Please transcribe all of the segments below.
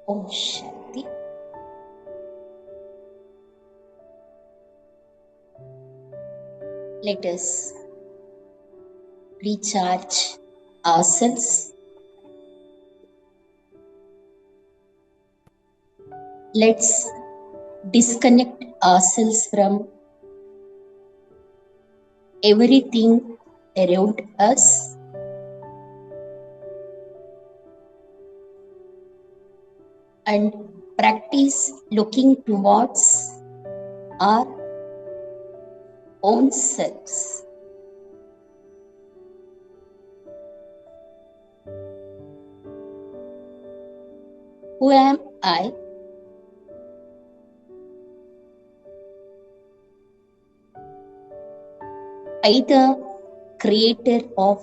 Om Shanti. Let us recharge ourselves. Let's disconnect ourselves from everything around us and practice looking towards our own selves. Who am I? I, the creator of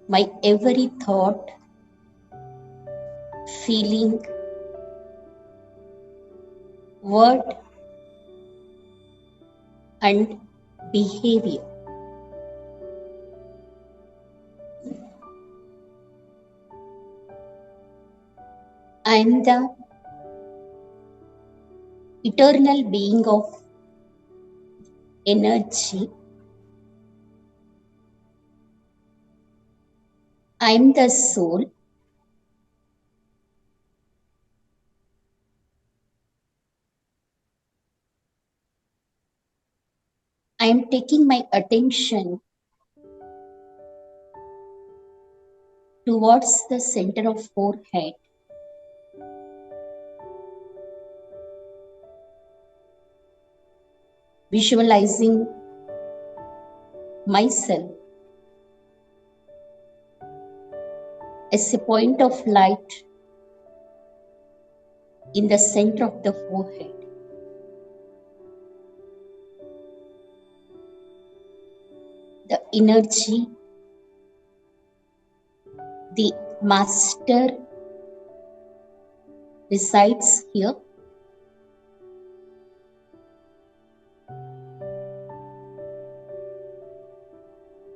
my every thought, feeling, word, and behavior. I am the eternal being of energy. I am the soul. I am taking my attention towards the center of forehead. Visualizing myself as a point of light in the center of the forehead. The energy, the master resides here.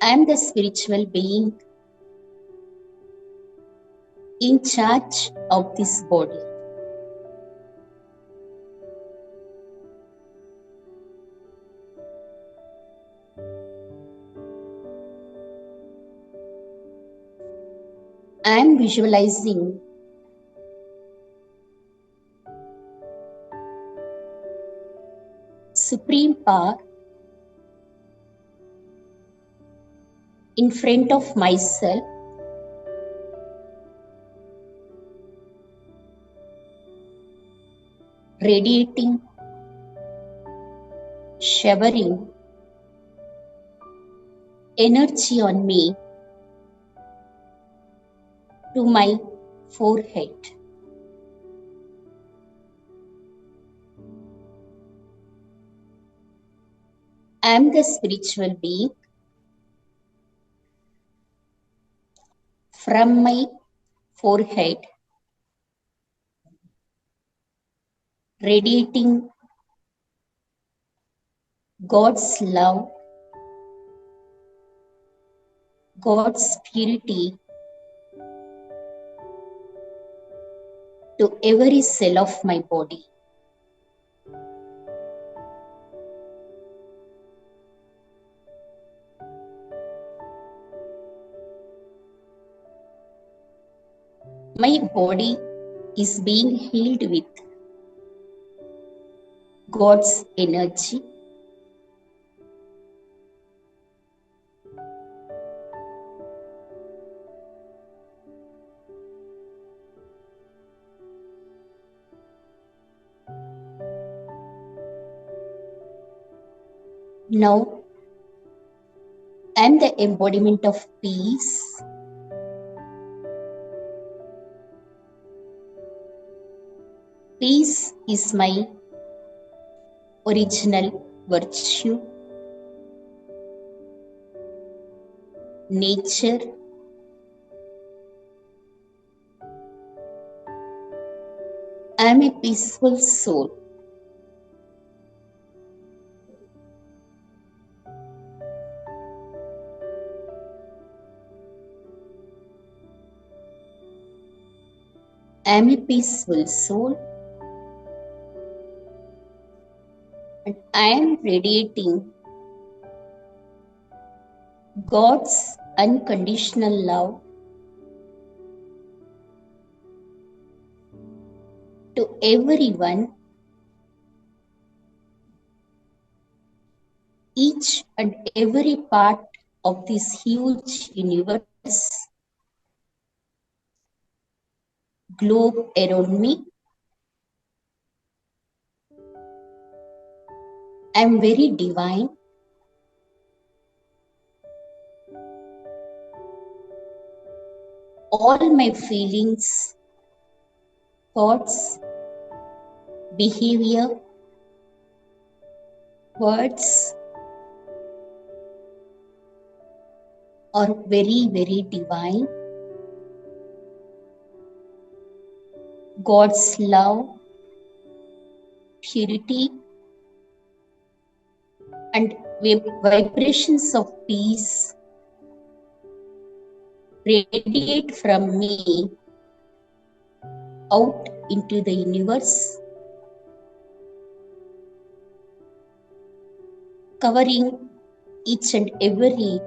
I am the spiritual being in charge of this body. I am visualizing supreme power in front of myself, radiating, showering energy on me to my forehead. I am the spiritual being from my forehead, radiating God's love, God's purity to every cell of my body. My body is being healed with God's energy. Now, I am the embodiment of peace. Peace is my original virtue, nature. I am a peaceful soul. I am a peaceful soul and I am radiating God's unconditional love to everyone, each and every part of this huge universe, globe around me. I am very divine. All my feelings, thoughts, behavior, words are very, very divine. God's love, purity, and vibrations of peace radiate from me out into the universe, covering each and every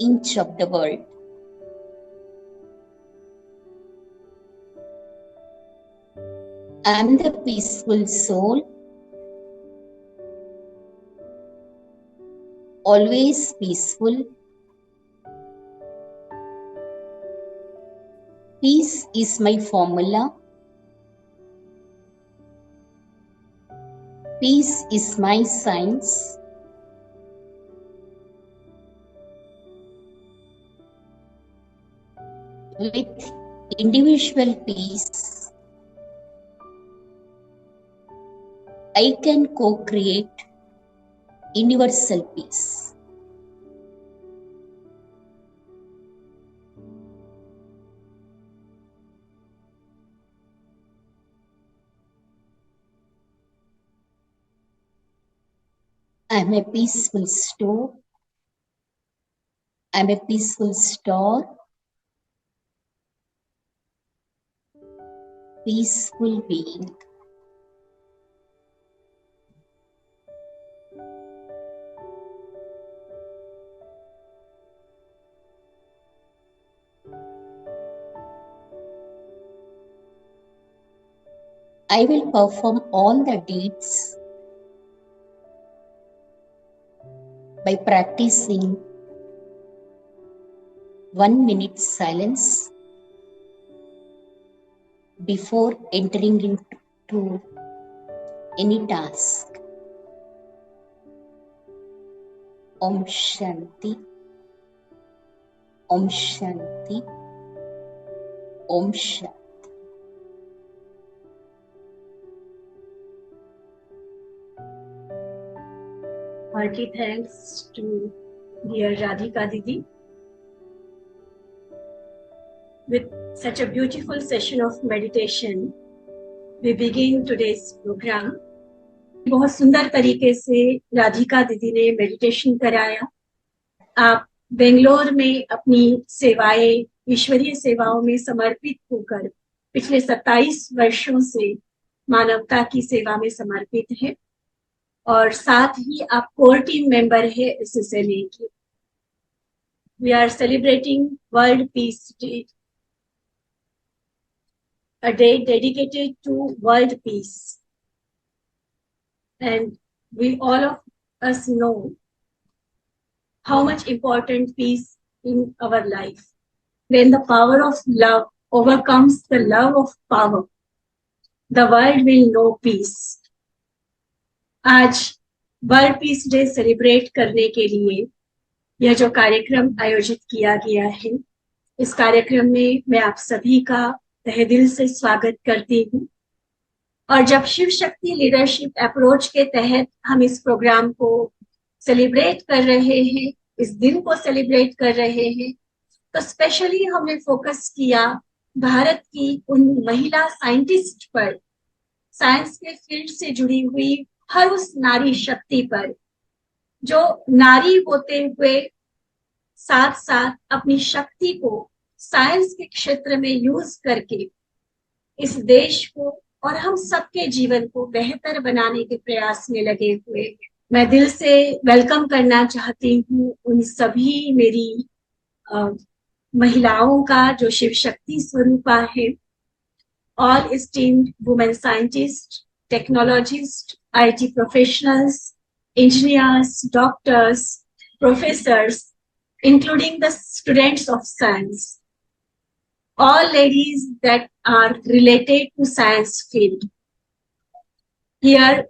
inch of the world. I am the peaceful soul, always peaceful. Peace is my formula. Peace is my science. With individual peace, I can co-create universal peace. I am a peaceful store. I am a peaceful star. Peaceful being. I will perform all the deeds by practicing 1 minute silence before entering into any task. Om Shanti, Om Shanti, Om Shanti. Hearty thanks to dear Radhika Didi. With such a beautiful session of meditation, we begin today's program. बहुत सुंदर तरीके से राधिका दीदी ने meditation कराया. आप बेंगलोर में अपनी सेवाएं, ईश्वरीय सेवाओं में समर्पित होकर पिछले 27 वर्षों से मानवता की सेवा में समर्पित है और साथ ही आप कोर टीम मेंबर है SSLA की. We are celebrating World Peace Day, a day dedicated to world peace. And we all of us know how much important peace in our life. When the power of love overcomes the love of power, the world will know peace. आज world peace day celebrate करने के लिए यह जो कार्यक्रम आयोजित किया गया है, इस कार्यक्रम में मैं आप सभी का तहे दिल से स्वागत करती हूँ. और जब शिव शक्ति लीडरशिप अप्रोच के तहत हम इस प्रोग्राम को सेलिब्रेट कर रहे हैं, इस दिन को सेलिब्रेट कर रहे हैं, तो स्पेशली हमने फोकस किया भारत की उन महिला साइंटिस्ट पर, साइंस के फील्ड से जुड़ी हुई हर उस नारी शक्ति पर जो नारी होते हुए साथ साथ अपनी शक्ति को साइंस के क्षेत्र में यूज करके इस देश को और हम सबके जीवन को बेहतर बनाने के प्रयास में लगे हुए हैं। मैं दिल से वेलकम करना चाहती हूँ उन सभी मेरी महिलाओं का जो शिव शक्ति स्वरूपा है, all esteemed women scientists, technologists, IT professionals, engineers, doctors, professors, including the students of science, all ladies that are related to science field. Here,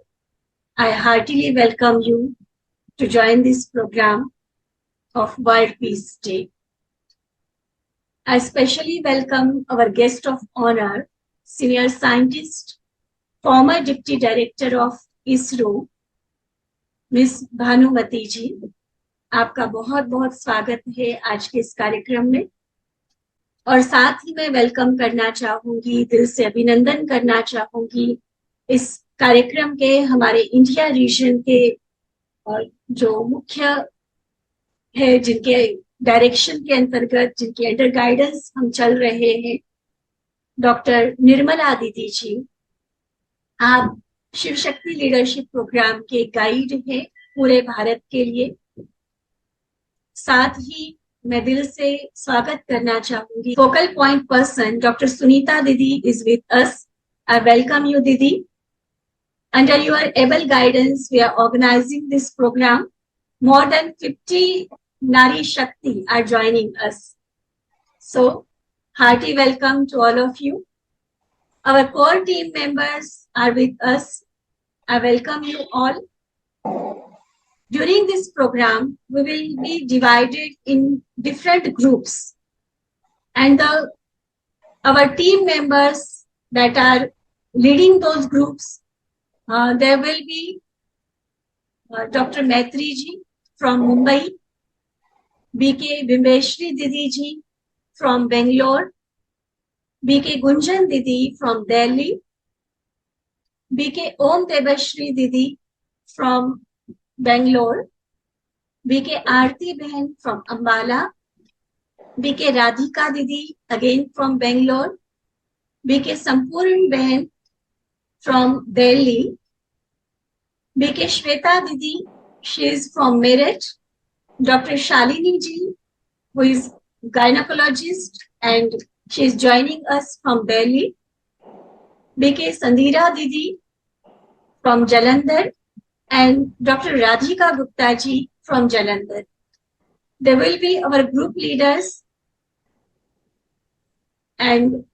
I heartily welcome you to join this program of World Peace Day. I especially welcome our guest of honor, senior scientist, former Deputy Director of ISRO, Miss Bhanumati जी। आपका बहुत बहुत स्वागत है आज के इस कार्यक्रम में। और साथ ही मैं वेलकम करना चाहूंगी, दिल से अभिनंदन करना चाहूंगी इस कार्यक्रम के हमारे इंडिया रीजन के जो मुख्य है, जिनके डायरेक्शन के अंतर्गत, जिनके अंडर गाइडेंस हम चल रहे हैं, डॉक्टर निर्मला दीदी जी। आप शिव शक्ति लीडरशिप प्रोग्राम के गाइड हैं पूरे भारत के लिए। साथ ही मैं दिल से स्वागत करना चाहूंगी focal point person doctor Sunita didi is with us. I welcome you didi. Under your able guidance, we are organizing this program. More than 50 Nari Shakti are joining us. So, hearty welcome to all of you. Our core team members are with us. I welcome you all. During this program, we will be divided in different groups. And our team members that are leading those groups, there will be Dr. Maitri ji from Mumbai, B.K. Bimbeshri Didi ji from Bangalore, B.K. Gunjan Didi from Delhi, B.K. Om Debashri Didi from Bangalore, B.K. Aarti Behan from Ambala, B.K. Radhika Didi again from Bangalore, B.K. Sampurn Behan from Delhi, B.K. Shweta Didi, she is from Meerut, Dr. Shalini ji, who is gynecologist and she is joining us from Delhi, B.K. Sandhira Didi from Jalandhar, and Dr. Radhika Gupta ji from Jalandhar. They will be our group leaders. And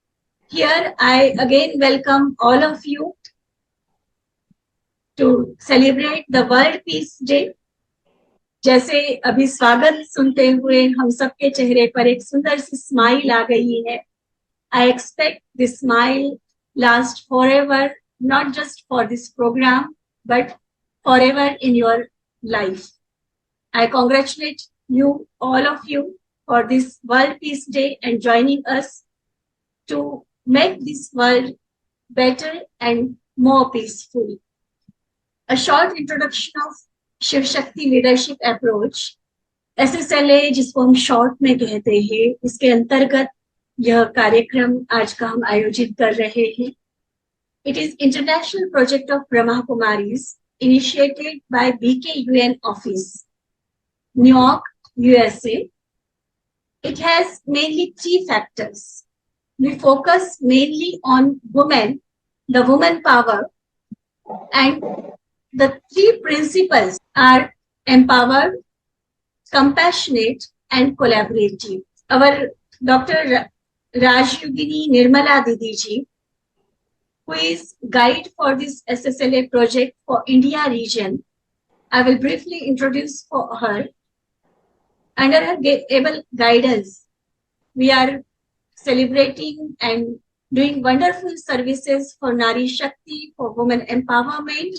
here I again welcome all of you to celebrate the World Peace Day. जैसे अभी स्वागत सुनते हुए हम सबके चेहरे पर एक सुंदर सी स्माइल आ गई है। I expect this smile last forever, not just for this program, but forever in your life. I congratulate you, all of you, for this World Peace Day and joining us to make this world better and more peaceful. A short introduction of ShivShakti Leadership Approach, SSLA जिसको हम short में कहते हैं, इसके अंतर्गत यह कार्यक्रम आज का हम आयोजित कर रहे हैं। It is international project of Brahma Kumaris initiated by BKUN office, New York, USA. It has mainly 3 factors. We focus mainly on women, the woman power, and the 3 principles are empowered, compassionate, and collaborative. Our Dr. Rajyogini Nirmala Didi ji, who is guide for this SSLA project for India region, I will briefly introduce for her. Under her able guidance, we are celebrating and doing wonderful services for Nari Shakti, for women empowerment.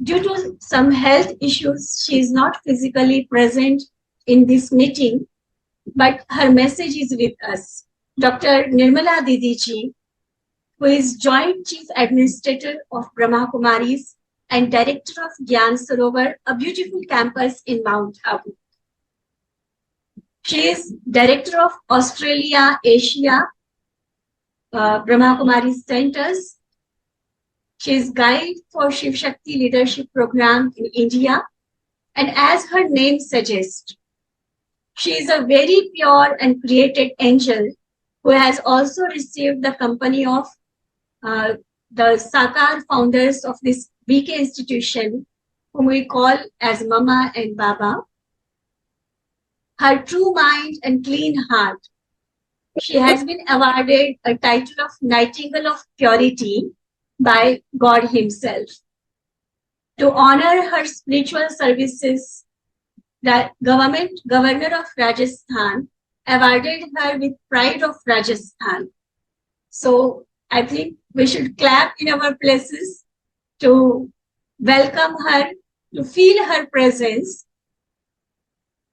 Due to some health issues, she is not physically present in this meeting, but her message is with us. Dr. Nirmala Didi ji, who is Joint Chief Administrator of Brahma Kumaris and Director of Gyan Sarovar, a beautiful campus in Mount Abu. She is Director of Australia Asia Brahma Kumari Centers. She is Guide for ShivShakti Leadership Program in India. And as her name suggests, she is a very pure and created angel who has also received the company of the Sakar founders of this BK institution, whom we call as Mama and Baba. Her true mind and clean heart. She has been awarded a title of Nightingale of Purity by God Himself. To honor her spiritual services, the governor of Rajasthan awarded her with Pride of Rajasthan. So I think we should clap in our places to welcome her, to feel her presence.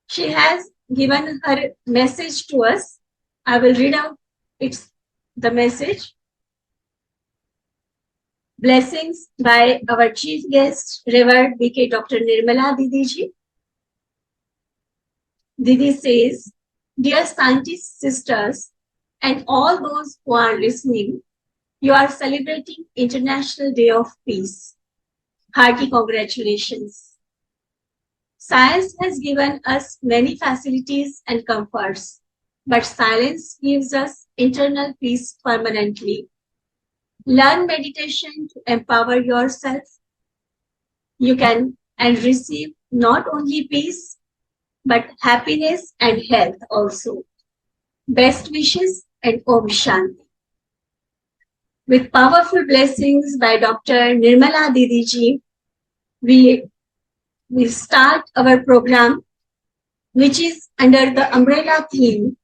She has given her message to us. I will read out the message. Blessings by our chief guest, Revered BK Dr. Nirmala Didiji. Didi says, dear scientist sisters and all those who are listening, you are celebrating International Day of Peace. Hearty congratulations. Science has given us many facilities and comforts, but silence gives us internal peace permanently. Learn meditation to empower yourself. You can and receive not only peace, but happiness and health also. Best wishes and Om Shanti. With powerful blessings by Dr. Nirmala Didiji, we start our program, which is under the umbrella theme,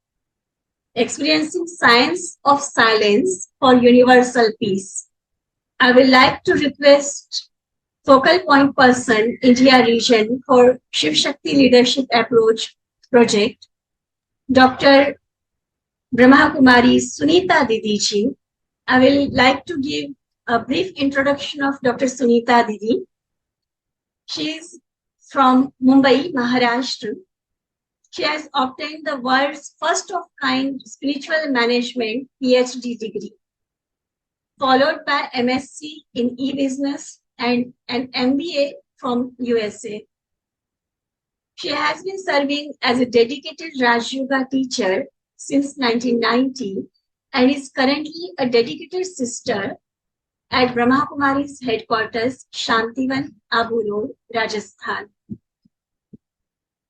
Experiencing Science of Silence for Universal Peace. I would like to request focal point person, India region for ShivShakti Leadership Approach project, Dr. Brahma Kumari Sunita Didiji. I will like to give a brief introduction of Dr. Sunita Didi. She is from Mumbai, Maharashtra. She has obtained the world's first of kind spiritual management PhD degree, followed by MSc in e-business and an MBA from USA. She has been serving as a dedicated Raj Yoga teacher since 1990 and is currently a dedicated sister at Brahma Kumari's headquarters, Shantivan, Abu Road, Rajasthan.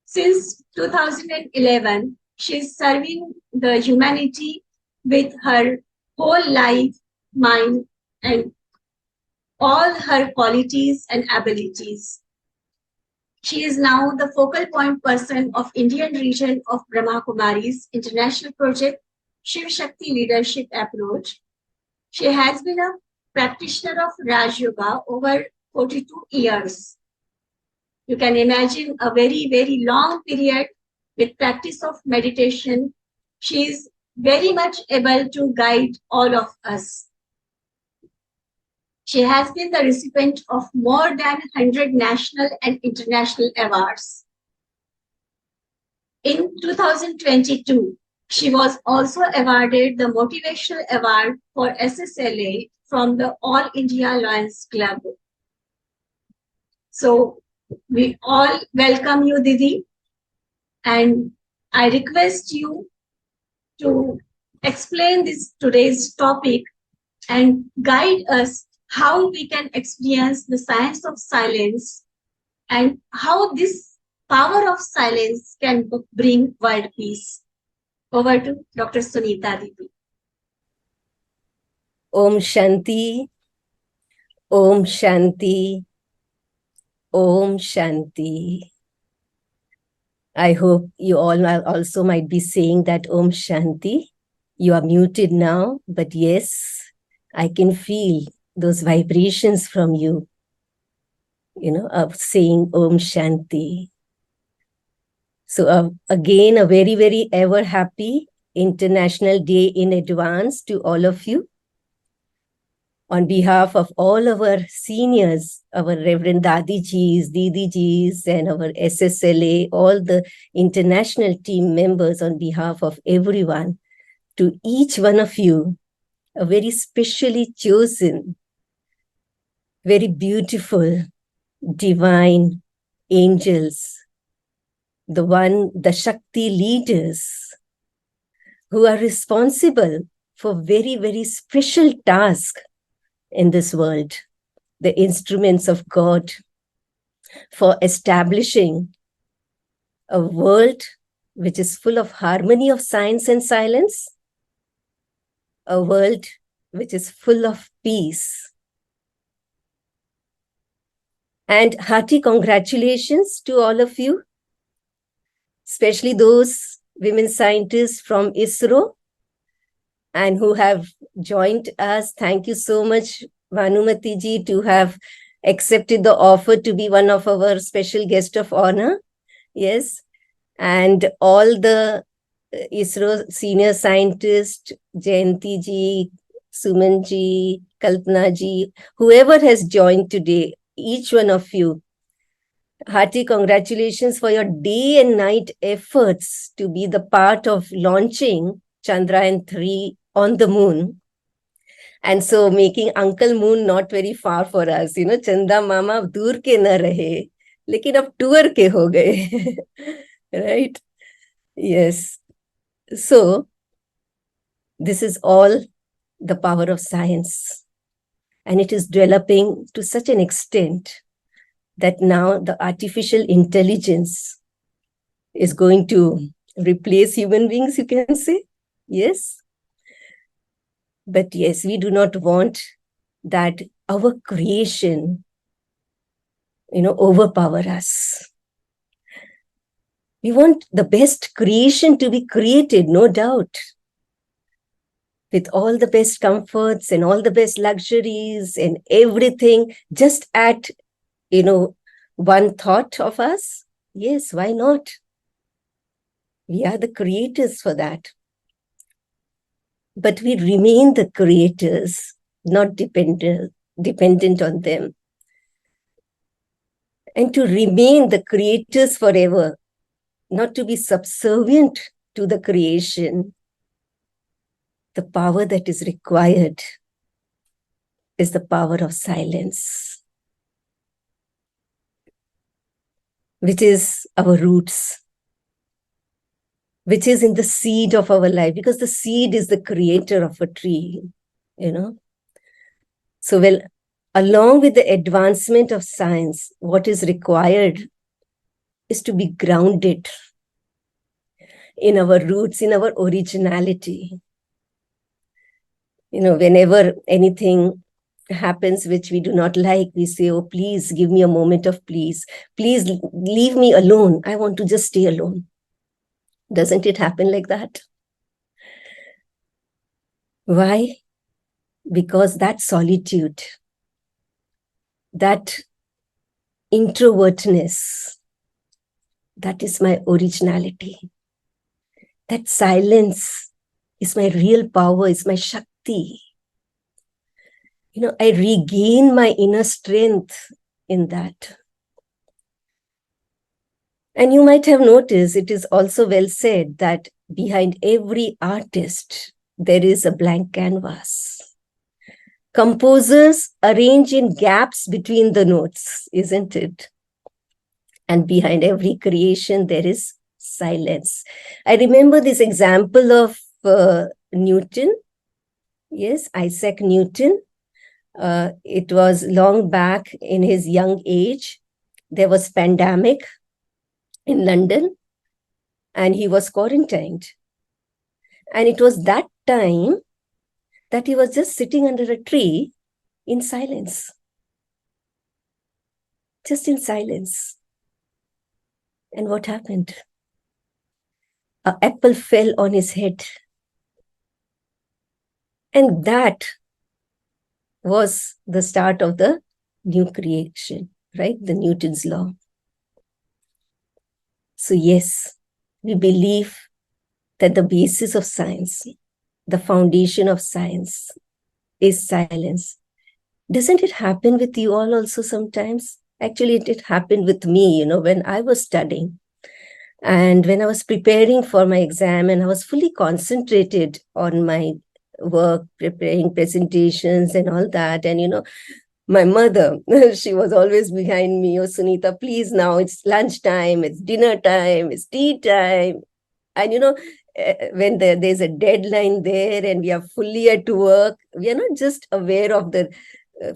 Since 2011, she is serving the humanity with her whole life, mind, and all her qualities and abilities. She is now the focal point person of Indian region of Brahma Kumari's international project, ShivShakti Leadership Approach. She has been a practitioner of Raj Yoga over 42 years. You can imagine a very, very long period with practice of meditation. She is very much able to guide all of us. She has been the recipient of more than 100 national and international awards. In 2022, she was also awarded the Motivational Award for SSLA from the All India Lions Club. So we all welcome you, Didi, and I request you to explain today's topic and guide us how we can experience the science of silence and how this power of silence can bring world peace. Over to Dr. Sunita Didi. Om Shanti, Om Shanti, Om Shanti. I hope you all also might be saying that Om Shanti. You are muted now, but yes, I can feel those vibrations from you, of saying Om Shanti. So again, a very, very ever happy International Day in advance to all of you. on behalf of all our seniors, our Reverend Dadijis, Didijis, and our SSLA, all the international team members, on behalf of everyone, to each one of you, a very specially chosen, very beautiful, divine angels, the Shakti leaders who are responsible for very, very special tasks in this world, the instruments of God for establishing a world which is full of harmony of science and silence, a world which is full of peace. And hearty congratulations to all of you, especially those women scientists from ISRO and who have joined us. Thank you so much, Vanumati ji, to have accepted the offer to be one of our special guest of honor. Yes. And all the ISRO senior scientists, Jayanti ji, Suman ji, Kalpana ji, whoever has joined today, each one of you, hearty congratulations for your day and night efforts to be the part of launching Chandrayaan-3 on the moon. And so making Uncle Moon not very far for us, Chanda Mama dur ke na rahe, lekin ab tour ke ho gaye, right? Yes. So this is all the power of science. And it is developing to such an extent that now the artificial intelligence is going to replace human beings, you can say. Yes. But yes, we do not want that our creation, overpower us. We want the best creation to be created, no doubt, with all the best comforts and all the best luxuries and everything, just at, one thought of us. Yes, why not? We are the creators for that. But we remain the creators, not dependent on them. And to remain the creators forever, not to be subservient to the creation, the power that is required is the power of silence, which is our roots, which is in the seed of our life, because the seed is the creator of a tree, So, along with the advancement of science, what is required is to be grounded in our roots, in our originality. Whenever anything happens which we do not like, we say, oh, please give me a moment of peace. Please leave me alone. I want to just stay alone. Doesn't it happen like that? Why? Because that solitude, that introvertness, that is my originality. That silence is my real power, is my Shakti. I regain my inner strength in that. And you might have noticed, it is also well said that behind every artist, there is a blank canvas. Composers arrange in gaps between the notes, isn't it? And behind every creation, there is silence. I remember this example of Newton. Yes, Isaac Newton. It was long back in his young age. There was pandemic in London and he was quarantined. And it was that time that he was just sitting under a tree in silence. Just in silence. And what happened? An apple fell on his head. And that was the start of the new creation, right? The Newton's law. So yes, we believe that the basis of science, the foundation of science is silence. Doesn't it happen with you all also sometimes? Actually, it happened with me, when I was studying. And when I was preparing for my exam and I was fully concentrated on my work, preparing presentations and all that. And, my mother, she was always behind me. Oh, Sunita, please now, it's lunchtime, it's dinner time, it's tea time. And, when there's a deadline there and we are fully at work, we are not just aware of the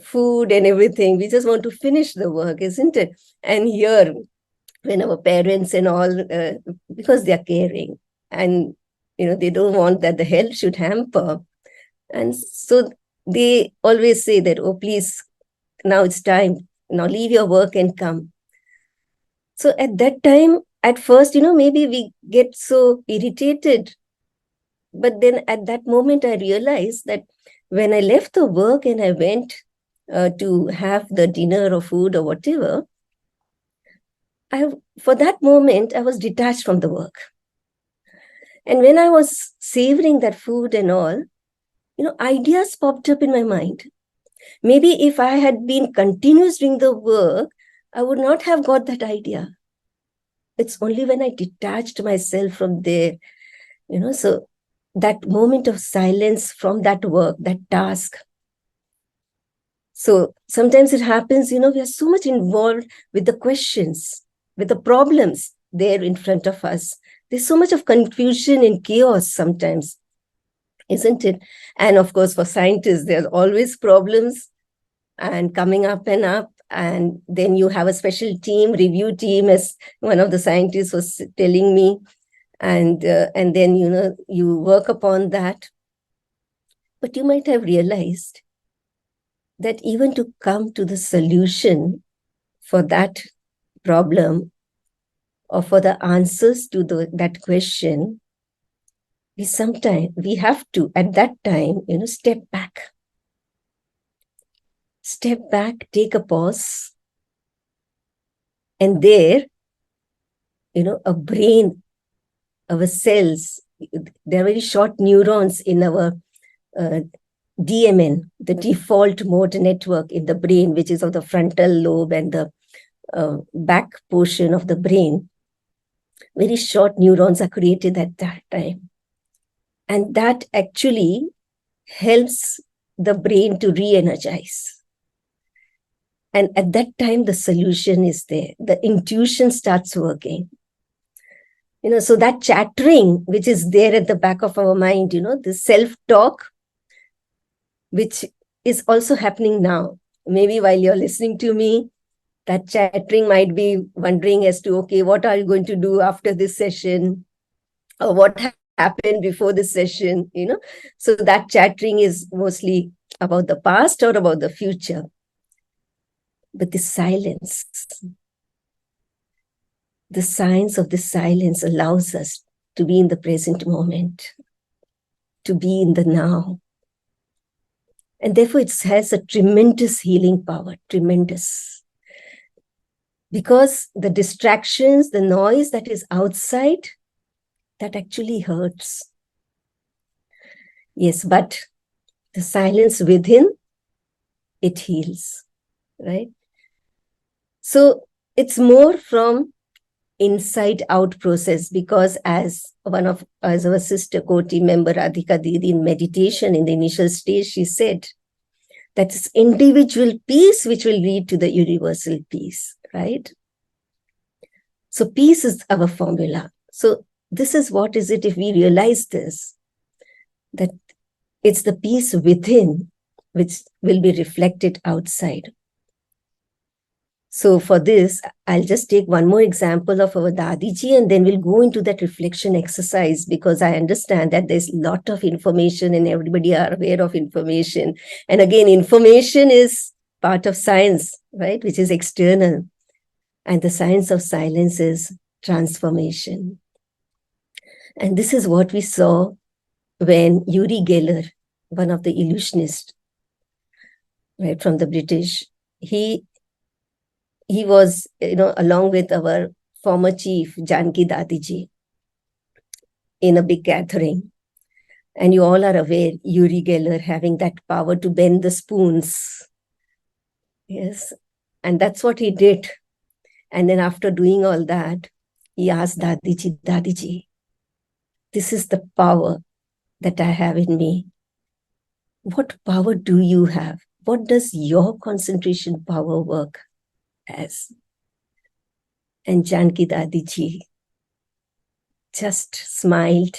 food and everything. We just want to finish the work, isn't it? And here, when our parents and all, because they are caring and, they don't want that the health should hamper. And so they always say that, oh, please, now it's time. Now leave your work and come. So at that time, at first, maybe we get so irritated. But then at that moment, I realized that when I left the work and I went to have the dinner or food or whatever, for that moment, I was detached from the work. And when I was savoring that food and all, ideas popped up in my mind. Maybe if I had been continuous doing the work, I would not have got that idea. It's only when I detached myself from there, so that moment of silence from that work, that task. So sometimes it happens, we are so much involved with the questions, with the problems there in front of us. There's so much of confusion and chaos sometimes, isn't it? And of course, for scientists, there's always problems and coming up and up. And then you have a special team, review team, as one of the scientists was telling me. And then, you work upon that. But you might have realized that even to come to the solution for that problem or for the answers to that question, we have to, at that time, step back. Step back, take a pause. And there, a brain, our cells, there are very short neurons in our DMN, the default mode network in the brain, which is of the frontal lobe and the back portion of the brain. Very short neurons are created at that time. And that actually helps the brain to re-energize. And at that time, the solution is there. The intuition starts working. So that chattering, which is there at the back of our mind, the self-talk, which is also happening now. Maybe while you're listening to me, that chattering might be wondering as to, okay, what are you going to do after this session? Or what happened before this session, So that chattering is mostly about the past or about the future. But the silence, the science of the silence allows us to be in the present moment, to be in the now. And therefore, it has a tremendous healing power, tremendous. Because the distractions, the noise that is outside, that actually hurts. Yes, but the silence within, it heals, right? So it's more from inside out process, because as our sister co-team member Radhika Didi in meditation in the initial stage, she said that it's individual peace which will lead to the universal peace, right? So peace is our formula. So this is what is it if we realize this, that it's the peace within which will be reflected outside. So for this, I'll just take one more example of our Dadiji, and then we'll go into that reflection exercise, because I understand that there's a lot of information and everybody are aware of information. And again, information is part of science, right, which is external. And the science of silence is transformation. And this is what we saw when Uri Geller, one of the illusionists, right, from the British, he was, along with our former chief, Janki Dadiji, in a big gathering. And you all are aware, Uri Geller having that power to bend the spoons, Yes. And that's what he did. And then after doing all that, he asked Dadiji, Dadiji, this is the power that I have in me. What power do you have? What does your concentration power work as? And Janki Dadiji just smiled,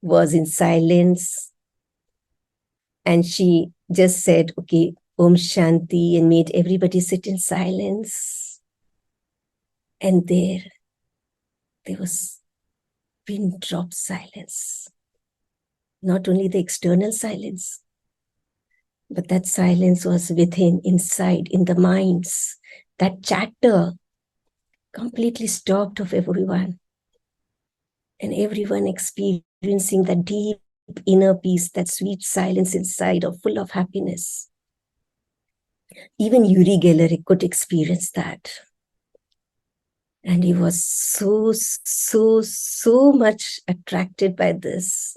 was in silence, and she just said, okay, Om Shanti, and made everybody sit in silence. And there was pin drop silence. Not only the external silence, but that silence was within, inside, in the minds. That chatter completely stopped of everyone. And everyone experiencing that deep inner peace, that sweet silence inside, or full of happiness. Even Uri Geller could experience that. And he was so much attracted by this.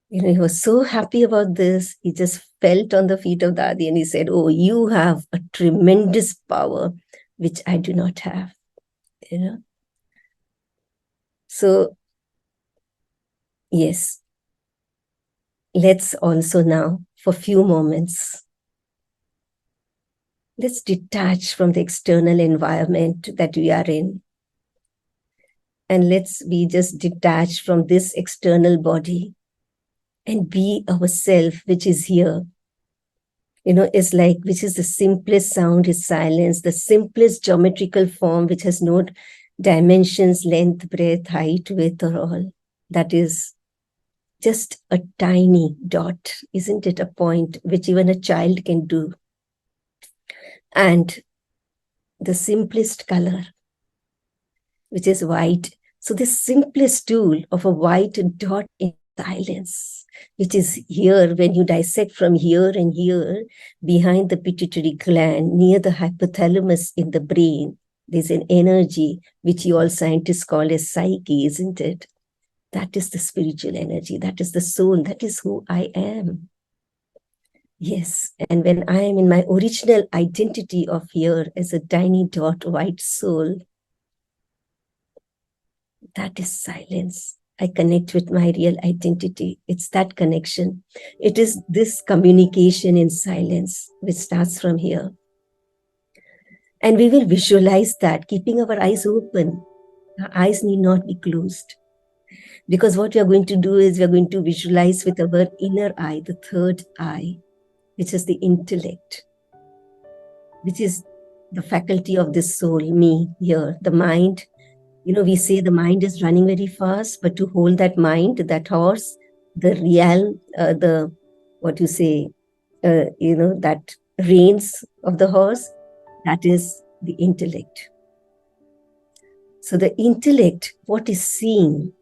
He was so happy about this. He just felt on the feet of Dadi and he said, oh, you have a tremendous power, which I do not have. So, yes, let's also now, for a few moments, let's detach from the external environment that we are in. And let's be just detached from this external body and be ourselves, which is here. It's like, which is the simplest sound is silence, the simplest geometrical form, which has no dimensions, length, breadth, height, width, or all. That is just a tiny dot, isn't it? A point which even a child can do. And the simplest color, which is white. So the simplest tool of a white dot in silence, which is here when you dissect from here and here, behind the pituitary gland, near the hypothalamus in the brain, there's an energy which you all scientists call as psyche, isn't it? That is the spiritual energy. That is the soul. That is who I am. Yes. And when I am in my original identity of here as a tiny dot white soul, that is silence. I connect with my real identity. It's that connection. It is this communication in silence, which starts from here. And we will visualize that, keeping our eyes open. Our eyes need not be closed. Because what we are going to do is we are going to visualize with our inner eye, the third eye, which is the intellect, which is the faculty of this soul, me here, the mind. We say the mind is running very fast, but to hold that mind, that horse, the that reins of the horse, that is the intellect. So the intellect, what is seen,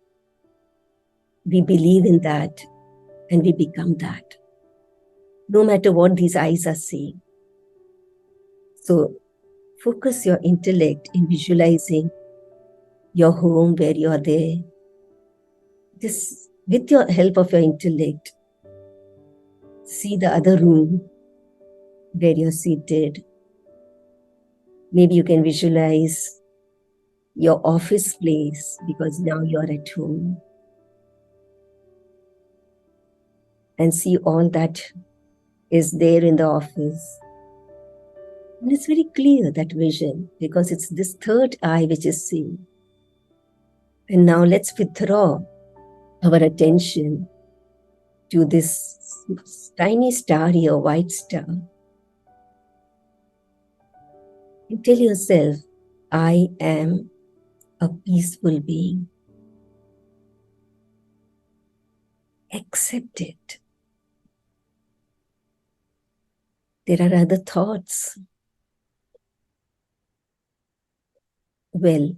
we believe in that and we become that, no matter what these eyes are seeing. So focus your intellect in visualizing your home where you are there. Just with your help of your intellect, see the other room where you're seated. Maybe you can visualize your office place because now you're at home. And see all that is there in the office. And it's very clear, that vision, because it's this third eye which is seeing. And now let's withdraw our attention to this tiny star here, white star. And tell yourself, I am a peaceful being. Accept it. There are other thoughts. Well,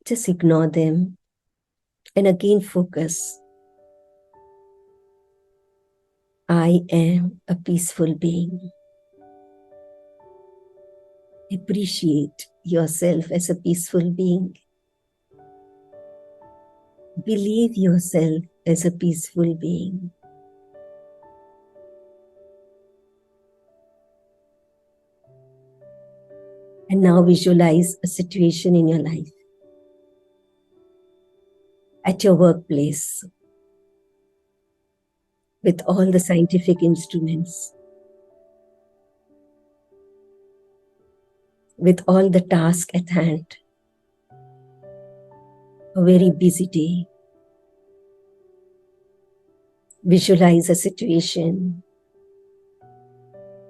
just ignore them and again focus. I am a peaceful being. Appreciate yourself as a peaceful being. Believe yourself as a peaceful being. And now visualize a situation in your life, at your workplace, with all the scientific instruments, with all the tasks at hand. A very busy day. Visualize a situation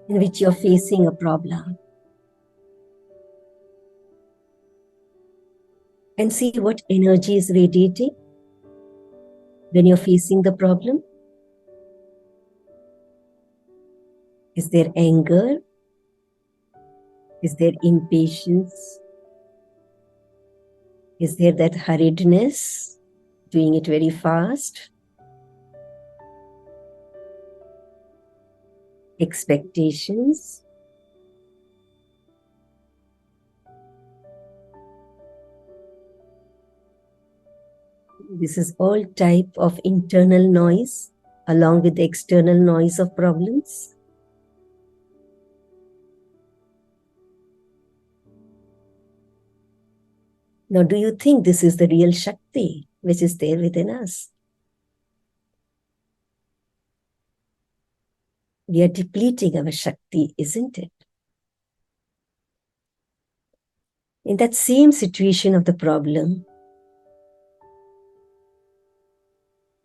in which you're facing a problem. And see what energy is radiating when you're facing the problem. Is there anger? Is there impatience? Is there that hurriedness, doing it very fast? Expectations? This is all type of internal noise along with the external noise of problems. Now, do you think this is the real Shakti which is there within us? We are depleting our Shakti, isn't it? In that same situation of the problem,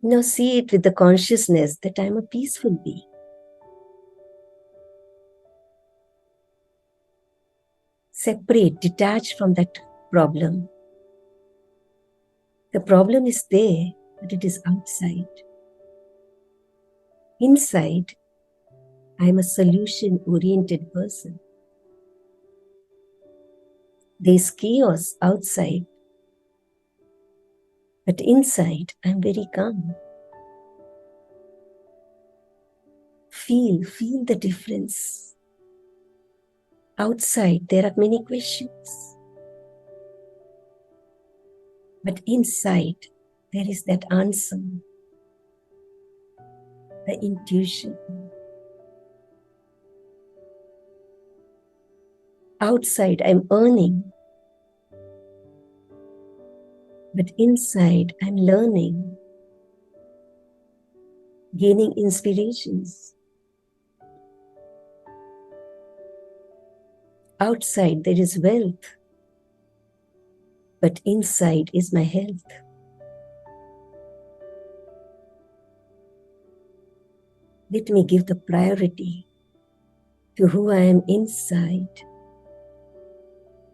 now see it with the consciousness that I'm a peaceful being. Separate, detach from that problem. The problem is there, but it is outside. Inside, I'm a solution-oriented person. There's chaos outside, but inside, I'm very calm. Feel the difference. Outside, there are many questions. But inside, there is that answer, the intuition. Outside, I'm earning. But inside, I'm learning, gaining inspirations. Outside, there is wealth. But inside is my health. Let me give the priority to who I am inside,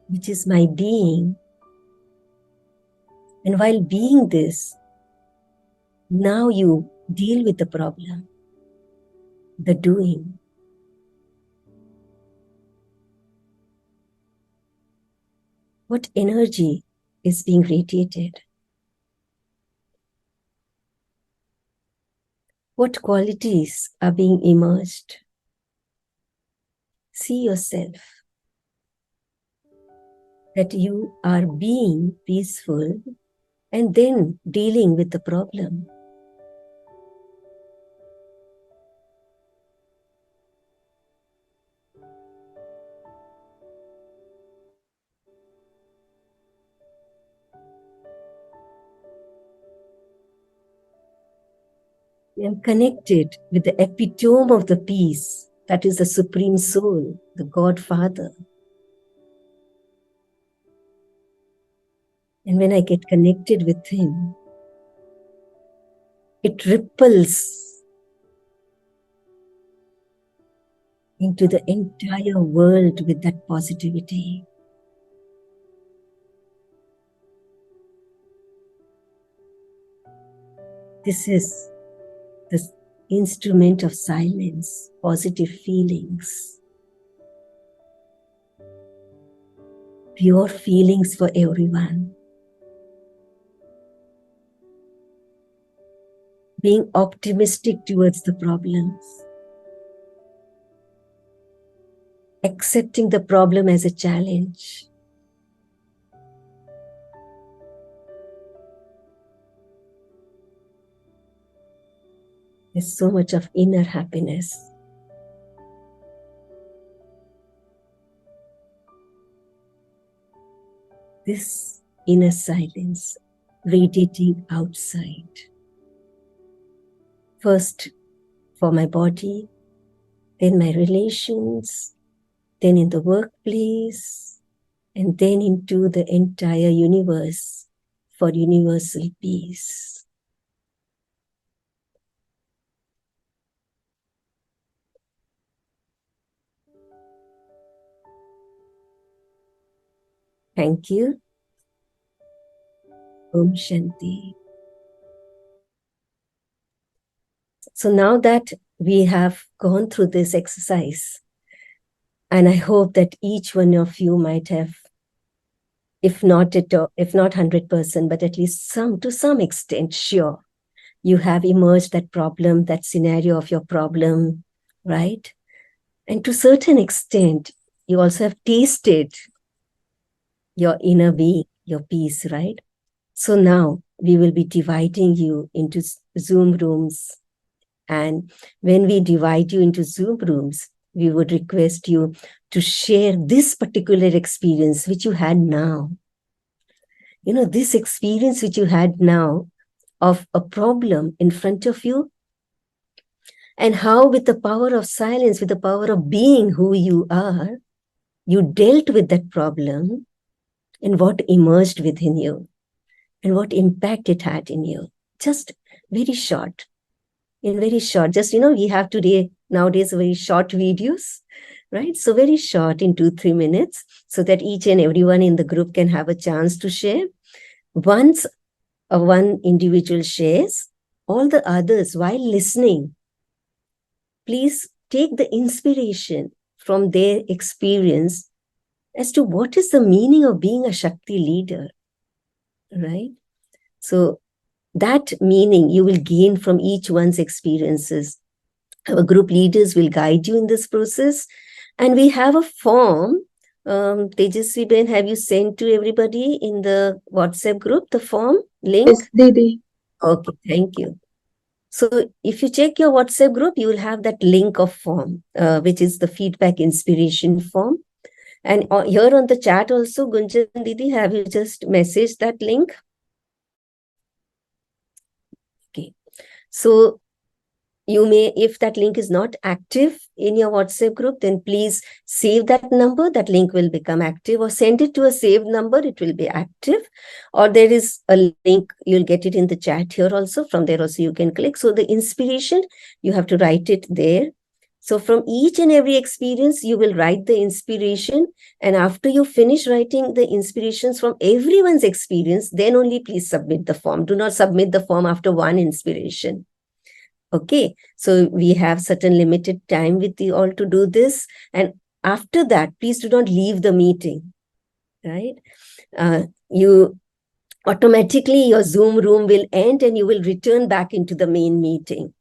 which is my being. And while being this, now you deal with the problem, the doing. What energy is being radiated? What qualities are being emerged? See yourself that you are being peaceful and then dealing with the problem. I am connected with the epitome of the peace, that is the Supreme Soul, the God Father. And when I get connected with Him, it ripples into the entire world with that positivity. This is the instrument of silence, positive feelings, pure feelings for everyone. Being optimistic towards the problems. Accepting the problem as a challenge. There's so much of inner happiness. this inner silence radiating outside. First for my body, then my relations, then in the workplace, and then into the entire universe for universal peace. Thank you. Om Shanti. So now that we have gone through this exercise, and I hope that each one of you might have, if not 100%, but at least to some extent, sure, you have emerged that problem, that scenario of your problem, right? And to a certain extent, you also have tasted your inner being, your peace, right? So now we will be dividing you into Zoom rooms. And when we divide you into Zoom rooms, we would request you to share this particular experience which you had now. You know, this experience which you had now of a problem in front of you, and how with the power of silence, with the power of being who you are, you dealt with that problem and what emerged within you and what impact it had in you. Just very short. In very short, just, we have nowadays very short videos, right? So very short in 2-3 minutes, so that each and everyone in the group can have a chance to share. Once one individual shares, all the others, while listening, please take the inspiration from their experience as to what is the meaning of being a Shakti leader, right? So that meaning you will gain from each one's experiences. Our group leaders will guide you in this process. And we have a form. Tejasvi Ben, have you sent to everybody in the WhatsApp group, the form link? Yes, Didi. Okay, thank you. So if you check your WhatsApp group, you will have that link of form, which is the feedback inspiration form. And here on the chat also, Gunjan Didi, have you just messaged that link? Okay. So you may, if that link is not active in your WhatsApp group, then please save that number. That link will become active, or send it to a saved number. It will be active. Or there is a link, you'll get it in the chat here also. From there also you can click. So the inspiration, you have to write it there. So from each and every experience, you will write the inspiration. And after you finish writing the inspirations from everyone's experience, then only please submit the form. Do not submit the form after one inspiration. Okay, so we have certain limited time with you all to do this. And after that, please do not leave the meeting, right? You automatically, your Zoom room will end and you will return back into the main meeting.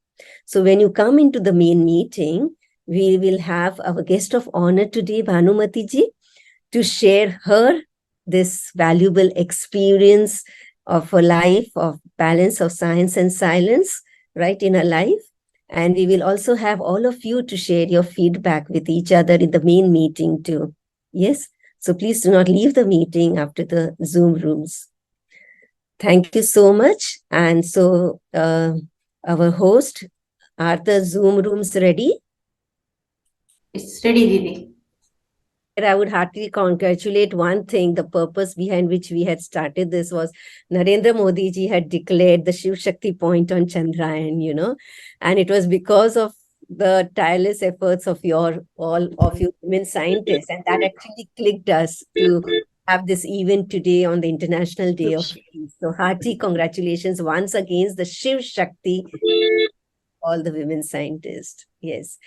So when you come into the main meeting, we will have our guest of honor today, Bhanumati ji, to share this valuable experience of a life of balance of science and silence, right, in her life. And we will also have all of you to share your feedback with each other in the main meeting too. Yes, so please do not leave the meeting after the Zoom rooms. Thank you so much. And so our host, are the Zoom rooms ready? It's ready, Didi. I would heartily congratulate one thing. The purpose behind which we had started this was Narendra Modi ji had declared the ShivShakti Point on Chandrayan, and it was because of the tireless efforts of all of you women scientists, and that actually clicked us to have this event today on the International Day of Peace. So hearty congratulations once again, the ShivShakti, all the women scientists. Yes.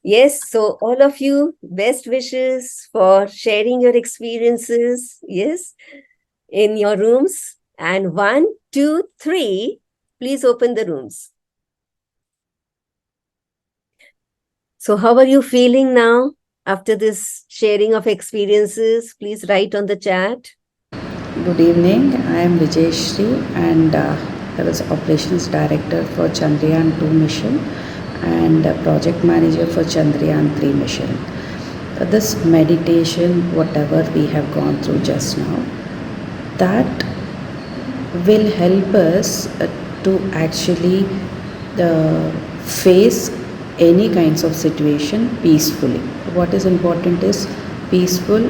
Yes, so all of you, best wishes for sharing your experiences, yes, in your rooms. And 1, 2, 3, please open the rooms. So how are you feeling now after this sharing of experiences? Please write on the chat. Good evening. I am Vijayashri, and I was Operations Director for Chandrayan 2 mission and Project Manager for Chandrayan 3 mission. This meditation, whatever we have gone through just now, that will help us to actually face any kinds of situation peacefully. What is important is peaceful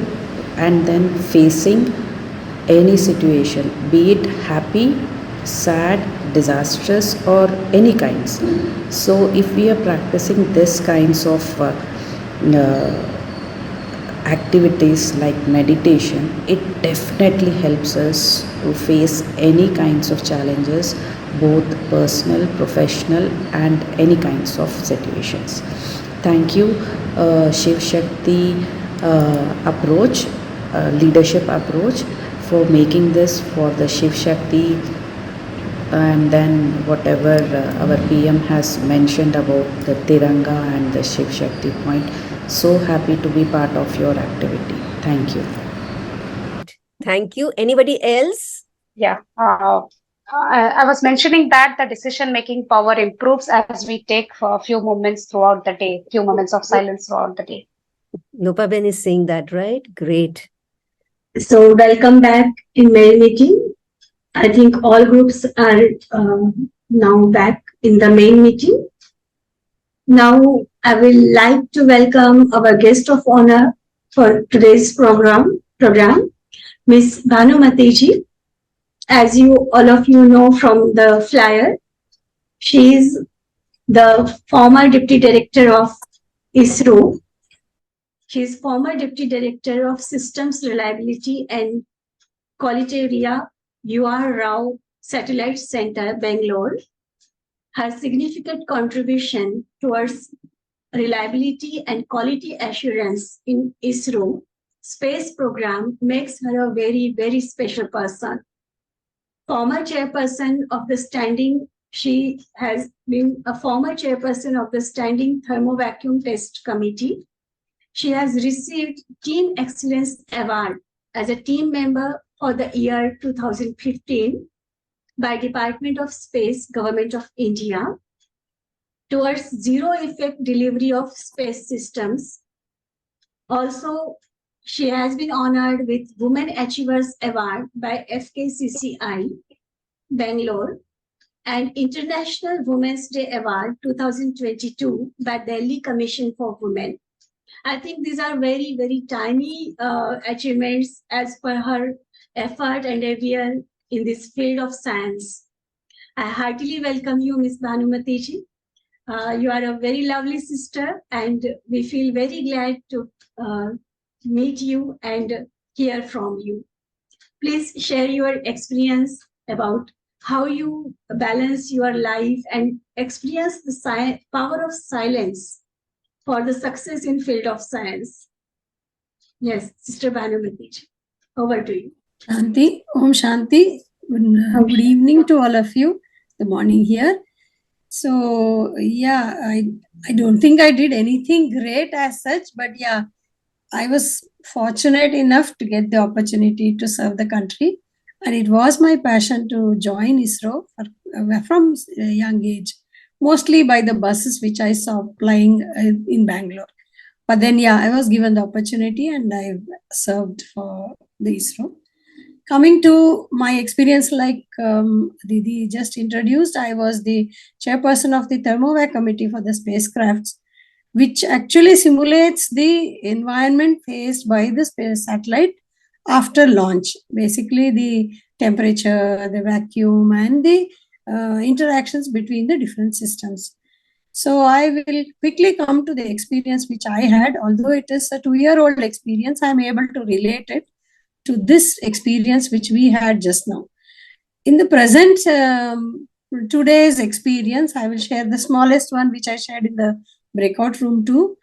and then facing any situation, be it happy, sad, disastrous, or any kinds. So if we are practicing this kinds of activities like meditation, it definitely helps us to face any kinds of challenges, both personal, professional, and any kinds of situations. Thank you, ShivShakti approach, leadership approach, for making this for the ShivShakti, and then whatever our PM has mentioned about the Tiranga and the ShivShakti Point. So happy to be part of your activity. Thank you. Thank you. Anybody else? Yeah. I was mentioning that the decision-making power improves as we take a few moments throughout the day, few moments of silence throughout the day. Nopaben is saying that, right? Great. So welcome back in main meeting. I think all groups are now back in the main meeting. Now I will like to welcome our guest of honor for today's program, Ms. Bhanumati. As all of you know from the flyer, she is the former Deputy Director of ISRO. She is former Deputy Director of Systems Reliability and Quality Area, UR Rao Satellite Center, Bangalore. Her significant contribution towards reliability and quality assurance in ISRO space program makes her a very, very special person. Former chairperson of the standing, she has been a former chairperson of the Standing Thermovacuum Test Committee. She has received Team Excellence Award as a team member for the year 2015 by Department of Space, Government of India, towards zero effect delivery of space systems. Also, she has been honored with Women Achievers Award by FKCCI, Bangalore, and International Women's Day Award 2022 by Delhi Commission for Women. I think these are very, very tiny achievements as per her effort and endeavor in this field of science. I heartily welcome you, Ms. Bhanumati. You are a very lovely sister, and we feel very glad to meet you and hear from you. Please share your experience about how you balance your life and experience the power of silence for the success in field of science. Yes, Sister Bhanumati, over to you. Shanti, Om Shanti. Good evening to all of you. The morning here. So yeah, I don't think I did anything great as such, but yeah, I was fortunate enough to get the opportunity to serve the country, and it was my passion to join ISRO from a young age, mostly by the buses which I saw plying in Bangalore. But then yeah, I was given the opportunity and I served for the ISRO. Coming to my experience, like Didi just introduced, I was the chairperson of the Thermovac Committee for the spacecrafts, which actually simulates the environment faced by the space satellite after launch. Basically, the temperature, the vacuum, and the interactions between the different systems. So I will quickly come to the experience which I had. Although it is a 2-year-old experience, I am able to relate it to this experience which we had just now. In the present today's experience, I will share the smallest one which I shared in the breakout room too.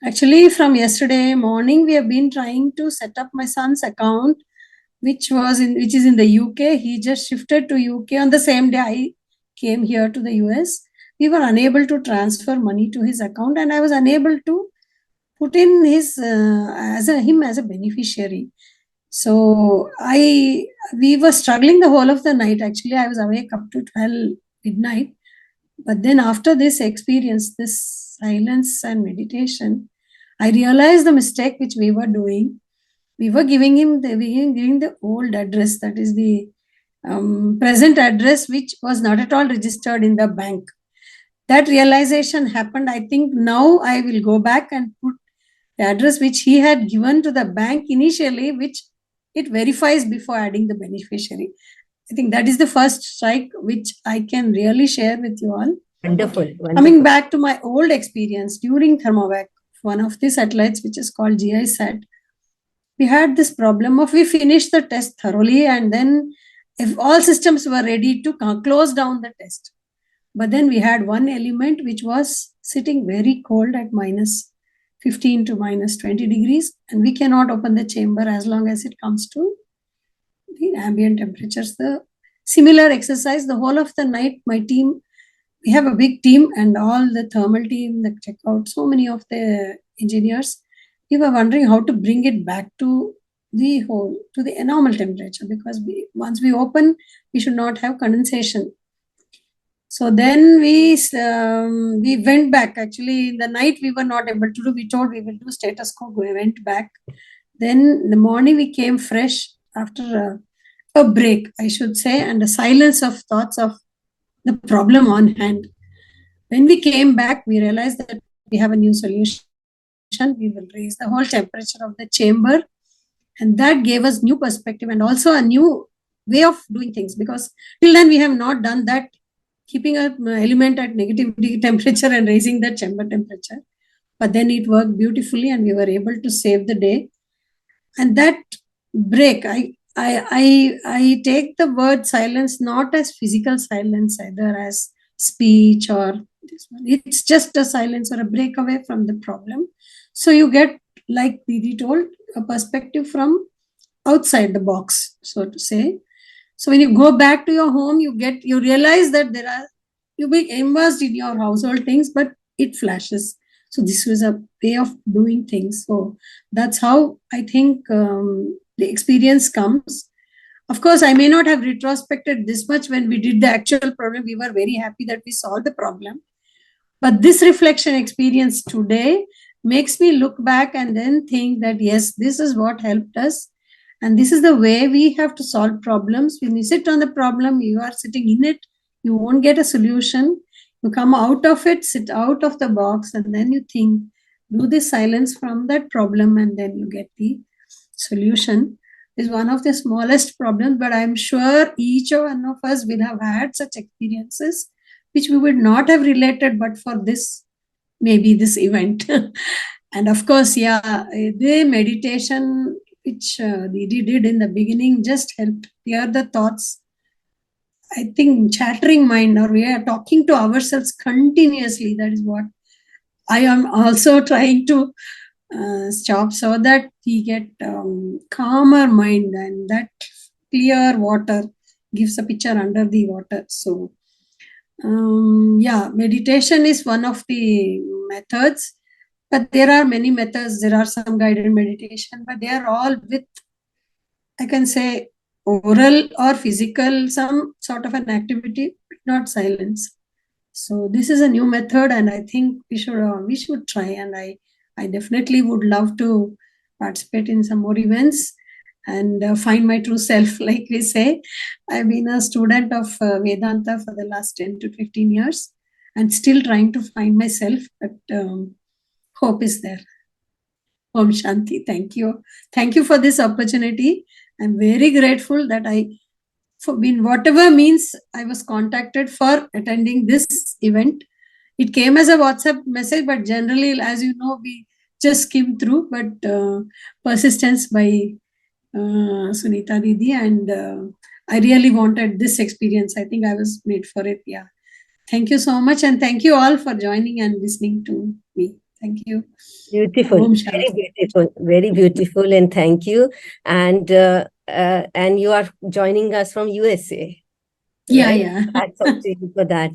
Actually, from yesterday morning, we have been trying to set up my son's account, which is in the UK. He just shifted to UK on the same day I came here to the US. We were unable to transfer money to his account, and I was unable to put in his him as a beneficiary. So we were struggling the whole of the night. Actually, I was awake up to 12 midnight. But then after this experience, this silence and meditation, I realized the mistake which we were doing. we were giving the old address, that is the present address, which was not at all registered in the bank. That realization happened. I think now I will go back and put the address which he had given to the bank initially, which it verifies before adding the beneficiary. I think that is the first strike which I can really share with you all. Wonderful. Coming back to my old experience during Thermovac, one of the satellites which is called GISAT, we had this problem of we finished the test thoroughly, and then if all systems were ready to close down the test. But then we had one element which was sitting very cold at minus 15 to minus 20 degrees, and we cannot open the chamber as long as it comes to the ambient temperatures. The similar exercise, the whole of the night, my team, we have a big team, and all the thermal team, the checkout, so many of the engineers, we were wondering how to bring it back to the normal temperature, because once we open, we should not have condensation. So then we went back. Actually, in the night we were not able to do. We told we will do status quo. We went back. Then in the morning we came fresh after a break, I should say, and a silence of thoughts of the problem on hand. When we came back, we realized that we have a new solution. We will raise the whole temperature of the chamber, and that gave us new perspective and also a new way of doing things, because till then we have not done that, keeping an element at negative temperature and raising the chamber temperature. But then it worked beautifully and we were able to save the day. And that break, I take the word silence not as physical silence, either as speech or this one. It's just a silence or a break away from the problem. So you get, like Didi told, a perspective from outside the box, so to say. So when you go back to your home, you realize that you be immersed in your household things, but it flashes. So this was a way of doing things. So that's how I think the experience comes. Of course, I may not have retrospected this much when we did the actual problem. We were very happy that we solved the problem. But this reflection experience today makes me look back and then think that, yes, this is what helped us. And this is the way we have to solve problems. When you sit on the problem, you are sitting in it, you won't get a solution. You come out of it, sit out of the box, and then you think, do the silence from that problem, and then you get the solution. It's one of the smallest problems, but I'm sure each one of us will have had such experiences, which we would not have related but for this, maybe this event. And of course, yeah, the meditation which Didi did in the beginning just helped clear the thoughts. I think chattering mind, or we are talking to ourselves continuously, that is what I am also trying to stop, so that we get calmer mind, and that clear water gives a picture under the water. So yeah, meditation is one of the methods, but there are many methods. There are some guided meditation, but they are all with, I can say, oral or physical, some sort of an activity, but not silence. So this is a new method, and I think we should try. And I definitely would love to participate in some more events and find my true self, like we say. I've been a student of Vedanta for the last 10 to 15 years and still trying to find myself, but hope is there. Om Shanti. Thank you. Thank you for this opportunity. I'm very grateful that in whatever means I was contacted for attending this event. It came as a WhatsApp message, but generally, as you know, we just skim through, but persistence by Sunita Didi, and I really wanted this experience. I think I was made for it. Yeah. Thank you so much. And thank you all for joining and listening to me. Thank you. Beautiful, Om very Shanti. beautiful, very beautiful, and thank you. And you are joining us from USA. Yeah, right? yeah. Hats off to you for that.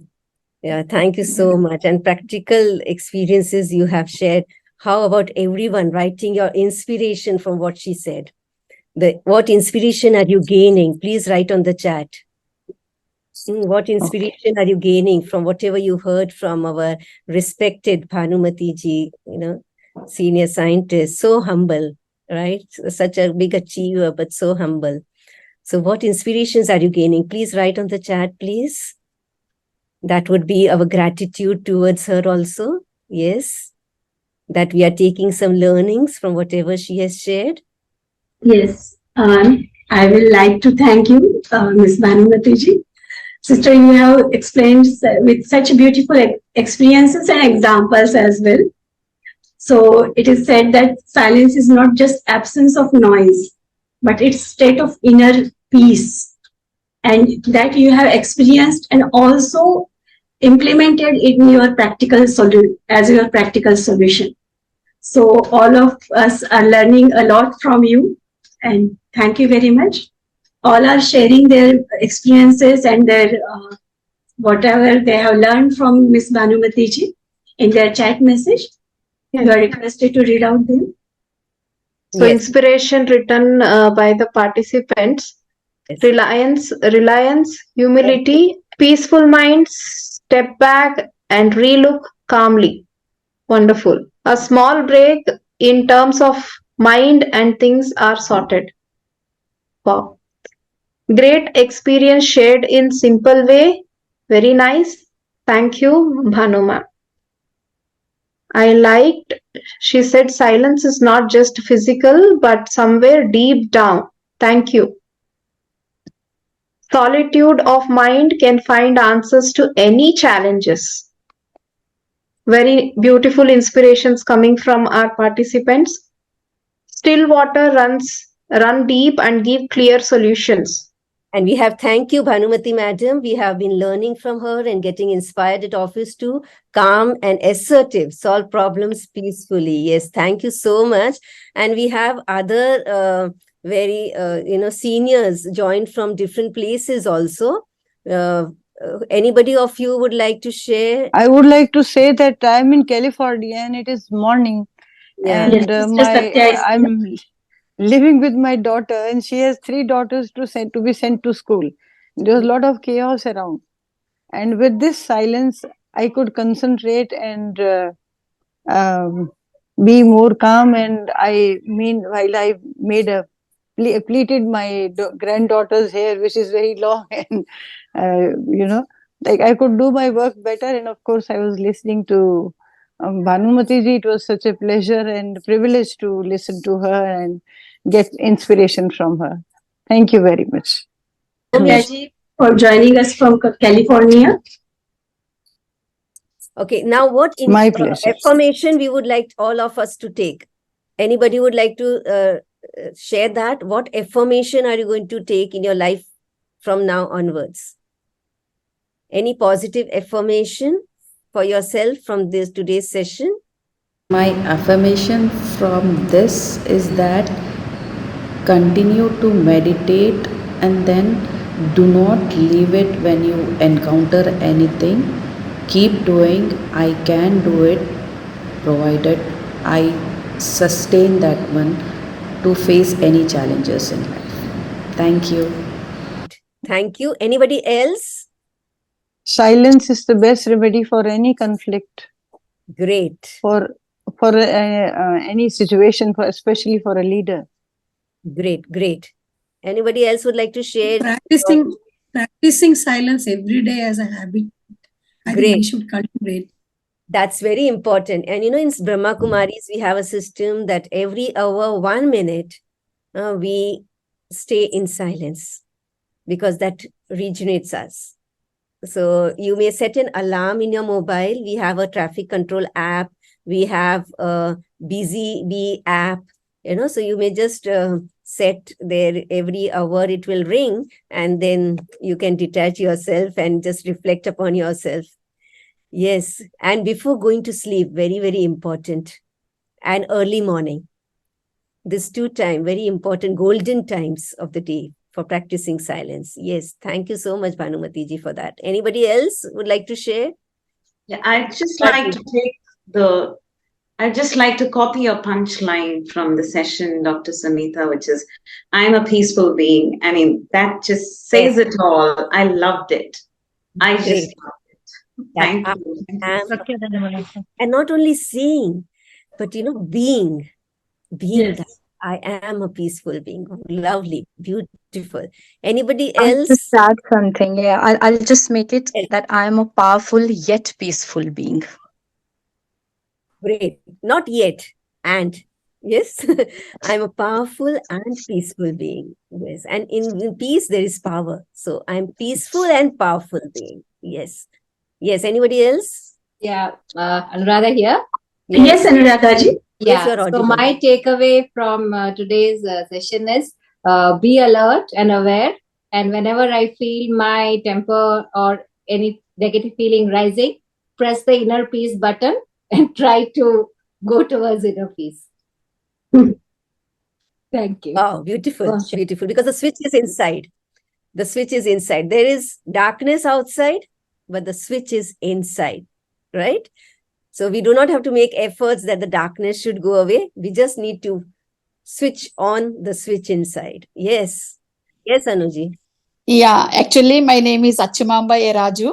Yeah, thank you so much. And practical experiences you have shared. How about everyone writing your inspiration from what she said? What inspiration are you gaining? Please write on the chat. What inspiration are you gaining from whatever you heard from our respected Bhanumati ji, senior scientist, so humble. right? Such a big achiever, but so humble. So what inspirations are you gaining? Please write on the chat, please. That would be our gratitude towards her also. Yes. That we are taking some learnings from whatever she has shared. Yes. I will like to thank you, Ms. Bhanumati. Sister, you have explained with such beautiful experiences and examples as well. So it is said that silence is not just absence of noise, but it's state of inner peace, and that you have experienced and also implemented in your practical solution. So all of us are learning a lot from you, and thank you very much. All are sharing their experiences and their whatever they have learned from Ms. Bhanumati ji in their chat message. You are requested to read out them. So Yes. inspiration written by the participants. Yes. Reliance, humility, peaceful minds, step back and relook calmly. Wonderful. A small break in terms of mind and things are sorted. Wow. Great experience shared in simple way. Very nice. Thank you, Bhanuma. I liked, she said, silence is not just physical, but somewhere deep down. Thank you. Solitude of mind can find answers to any challenges. Very beautiful inspirations coming from our participants. Still water run deep and give clear solutions. And we have, thank you, Bhanumati Madam. We have been learning from her and getting inspired at office to calm and assertive, solve problems peacefully. Yes, thank you so much. And we have other very, seniors joined from different places also. Anybody of you would like to share? I would like to say that I'm in California and it is morning. Yeah. And Yes, Satya is I'm living with my daughter, and she has 3 daughters to be sent to school. There's a lot of chaos around, and with this silence, I could concentrate and be more calm. And while I made pleated my granddaughter's hair, which is very long, and like I could do my work better. And of course, I was listening to Bhanumati ji. It was such a pleasure and privilege to listen to her and get inspiration from her. Thank you very much. Satya ji for joining us from California. Okay, now what My pleasure. affirmation we would like all of us to take? Anybody would like to share that? What affirmation are you going to take in your life from now onwards? Any positive affirmation for yourself from today's session? My affirmation from this is that continue to meditate, and then do not leave it when you encounter anything. Keep doing. I can do it, provided I sustain that one to face any challenges in life. Thank you. Thank you. Anybody else? Silence is the best remedy for any conflict. Great. For any situation, especially for a leader. Great. Anybody else would like to share? Practicing silence every day as a habit. I think we should cultivate. That's very important. And in Brahma Kumaris, we have a system that every hour, 1 minute, we stay in silence, because that regenerates us. So you may set an alarm in your mobile. We have a traffic control app. We have a Busy Bee app. So you may just set there every hour it will ring, and then you can detach yourself and just reflect upon yourself. Yes. And before going to sleep, very, very important. And early morning. These 2 times, very important golden times of the day for practicing silence. Yes. Thank you so much, Bhanumati ji, for that. Anybody else would like to share? Yeah, I'd just like to copy your punchline from the session, Dr. Samita, which is, I'm a peaceful being. I mean, that just says it all. I loved it. I just loved it. Thank you. And not only seeing, but being Yes. that. I am a peaceful being. Lovely, beautiful. Anybody I'll just else? add something. Yeah, I'll just make it Yes. that I am a powerful yet peaceful being. Great. Not yet. And yes, I'm a powerful and peaceful being. Yes. And in peace, there is power. So I'm peaceful and powerful being. Yes. Yes. Anybody else? Yeah, Anuradha here. Yes, Anuradha ji. Yes, Yeah, you're so audible. my takeaway from today's session is be alert and aware. And whenever I feel my temper or any negative feeling rising, press the inner peace button and try to go towards inner peace. Thank you. Oh, beautiful. Oh, sure. Beautiful. Because the switch is inside. The switch is inside. There is darkness outside, but the switch is inside. Right? So we do not have to make efforts that the darkness should go away. We just need to switch on the switch inside. Yes. Yes, Anuji. Yeah, actually, my name is Achimamba Eraju.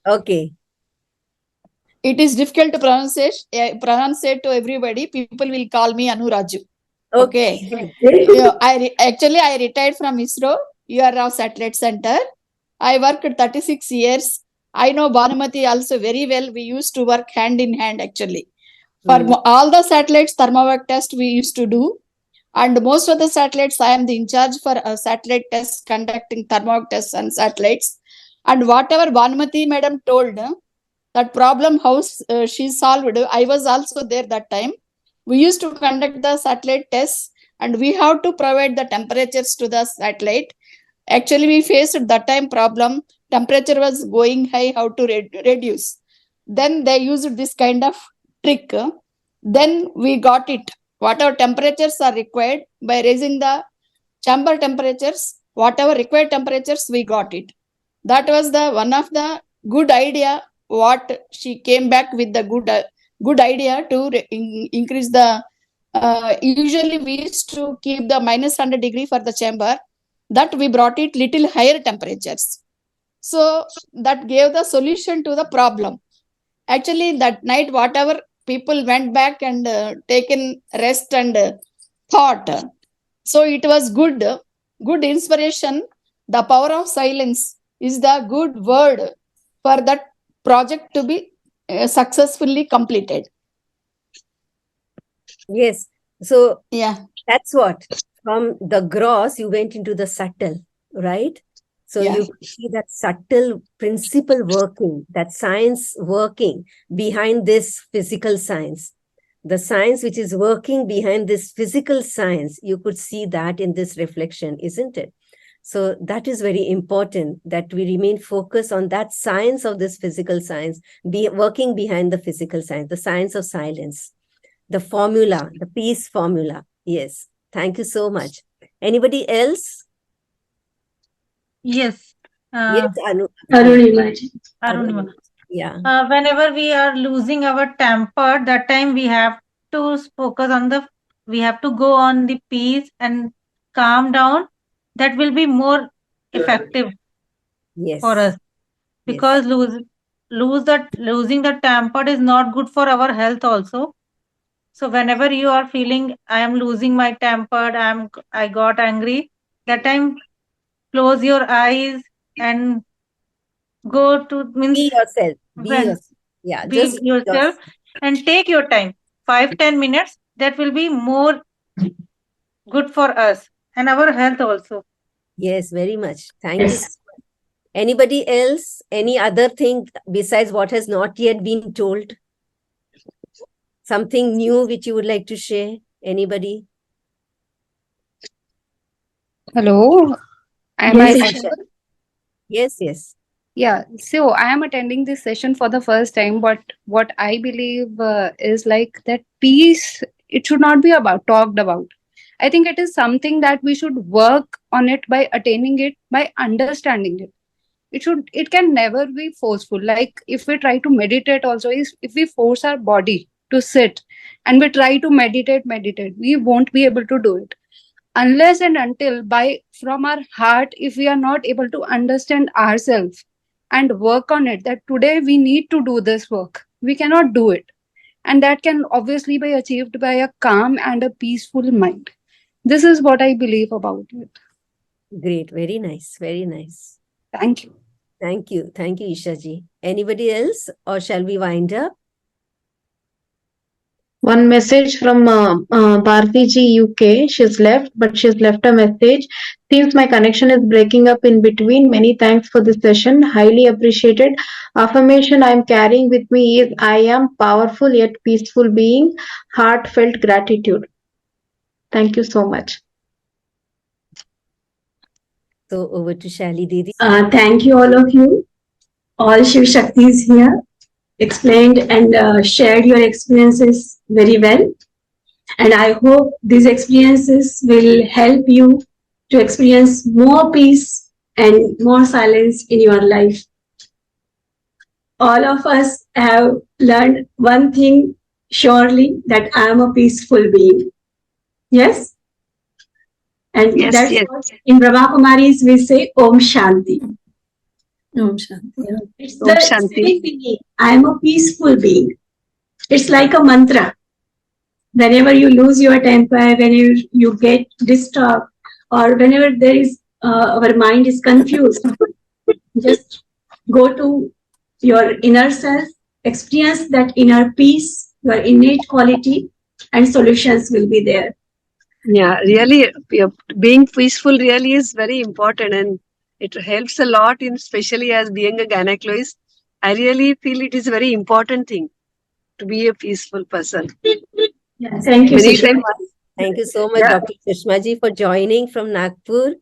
Okay. It is difficult to pronounce it to everybody. People will call me Anuraju. Okay. Actually, I retired from ISRO, UR Satellite Center. I worked 36 years. I know Bhanumati also very well. We used to work hand in hand, actually. For all the satellites, thermovac test we used to do. And most of the satellites, I am the in charge for satellite tests, conducting thermovac tests on satellites. And whatever Bhanumati madam told, that problem how she solved, I was also there that time. We used to conduct the satellite tests and we have to provide the temperatures to the satellite. Actually, we faced that time problem. Temperature was going high, how to reduce. Then they used this kind of trick. Then we got it. Whatever temperatures are required, by raising the chamber temperatures, whatever required temperatures, we got it. That was the one of the good idea. What she came back with the good idea to increase the. Usually we used to keep the minus 100 degree for the chamber. That we brought it little higher temperatures. So that gave the solution to the problem. Actually, that night, whatever people went back and taken rest and thought. So it was good inspiration. The power of silence is the good word for that project to be successfully completed. Yes. So yeah, that's what. From the gross, you went into the subtle, right? So you see that subtle principle working, that science working behind this physical science. The science which is working behind this physical science, you could see that in this reflection, isn't it? So that is very important, that we remain focused on that science of this physical science, working behind the physical science, the science of silence, the formula, the peace formula. Yes. Thank you so much. Anybody else? Yes. Yes, Arunima. Yeah. Whenever we are losing our temper, that time we have to focus on we have to go on the peace and calm down. That will be more effective for us. Because losing the temper is not good for our health also. So whenever you are feeling I am losing my temper, I got angry, that time close your eyes and go to Be yourself. Yeah, be just yourself and take your time. 5-10 minutes. That will be more good for us and our health also. Yes, very much. Thank you so much. Anybody else? Any other thing besides what has not yet been told? Something new which you would like to share? Anybody? Hello. Yes. Yeah, so I am attending this session for the first time, but what I believe is like that peace, it should not be talked about. I think it is something that we should work on it by attaining it, by understanding it. It can never be forceful. Like if we try to meditate also, if we force our body to sit and we try to meditate, we won't be able to do it. Unless and until from our heart, if we are not able to understand ourselves and work on it, that today we need to do this work, we cannot do it. And that can obviously be achieved by a calm and a peaceful mind. This is what I believe about it. Great. Very nice. Very nice. Thank you. Thank you. Thank you, Ishaji. Anybody else, or shall we wind up? One message from Bharti ji UK. She's left, but she's left a message. Seems my connection is breaking up in between. Many thanks for this session. Highly appreciated. Affirmation I am carrying with me is I am powerful yet peaceful being. Heartfelt gratitude. Thank you so much. So over to Shali Didi. Thank you, all of you. All ShivShaktis here explained and shared your experiences very well. And I hope these experiences will help you to experience more peace and more silence in your life. All of us have learned one thing surely, that I am a peaceful being. Yes? And Yes, that's yes. what in Brahma Kumaris we say Om Shanti. Om Shanti. It's Om the Shanti. same meaning. I am a peaceful being. It's like a mantra. Whenever you lose your temper, whenever you get disturbed, or whenever there is our mind is confused, just go to your inner self, experience that inner peace, your innate quality, and solutions will be there. Yeah, really, being peaceful really is very important, and it helps a lot in, especially as being a gynecologist. I really feel it is a very important thing to be a peaceful person. Yeah, thank you, Many Sushma. times- Thank you so much, Yeah. Dr. Sushmaji, for joining from Nagpur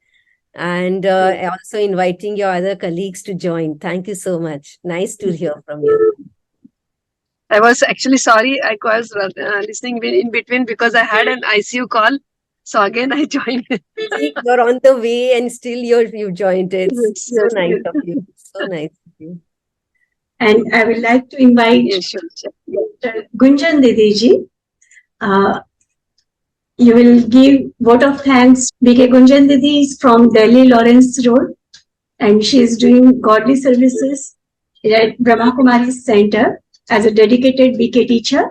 and also inviting your other colleagues to join. Thank you so much. Nice to hear from you. I was actually sorry I was listening in between because I had an ICU call. So again, I joined. You're on the way and still you joined it. Yes, So yes, nice yes. of you. So nice of you. And I would like to invite Yes, sure, sure. Dr. Gunjan Didiji. You will give vote of thanks. BK Gunjan Didi is from Delhi Lawrence Road, and she is doing godly services at Brahma Kumari's Center as a dedicated BK teacher.